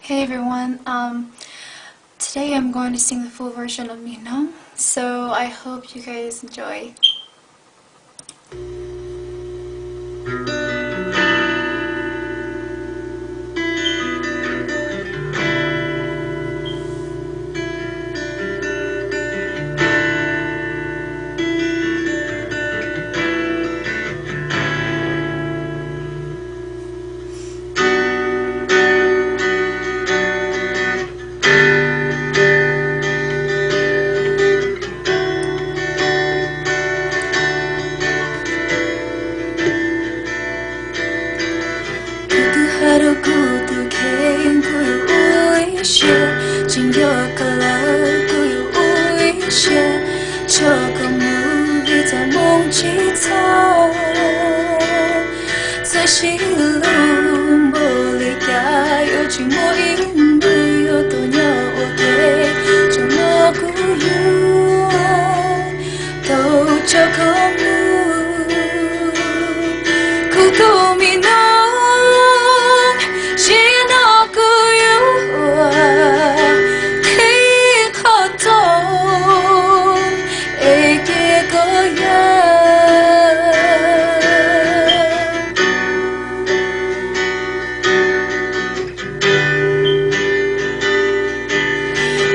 Hey everyone, today I'm going to sing the full version of Mino, so I hope you guys enjoy. 하루 구두개 구유이셔 진격하라 구유이셔 저거 무기자 몽치타 사실로 멀리가 요즘 모인 부여도녀 오게 저거 구유 또 저거 무 구도미 너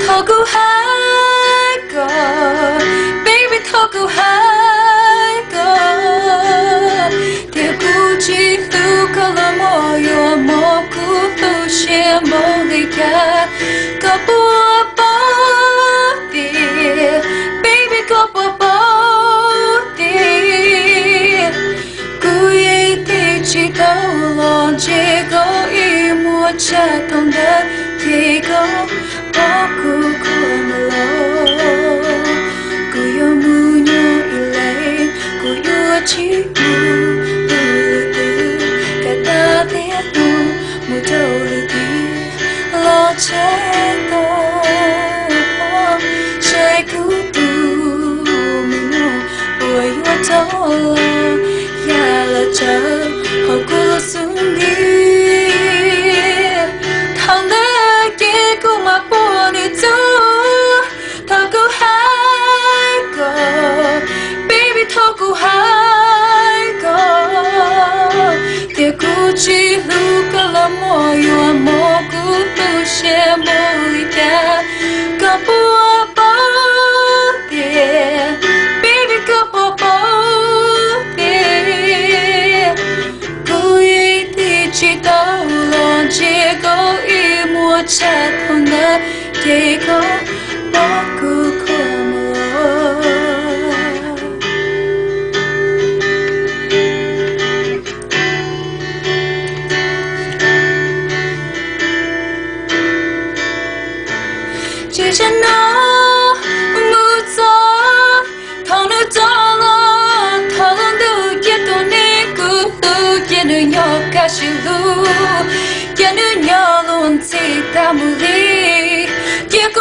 Toku Haiko, baby Toku Haiko. Teguchi Lukala Moyo Moku Tushe Molika. Kapu Body, baby Kapu Body. Kuye Techi Taulo Jego Imu Chatonda Tego. Aku kumalo, kuyo munyo ilay, kuyo chimu uluti, kata tiamu mutoliti, lo cheto, shekutu mino, uayo tolo, yala cha, hokulo sungi. Toku Haiko, Teguchi Lukala Moyo Moku Tushe Molika. Kapu Body, baby Kapu Body. Kuye Tichi Taulo Jego Imu Chatonda Tego Moku Kumalo. 지진 너 무서 더는 달라 달란도 깨도니 구두기는 여가실로 깨는 여론 티다물리 깨고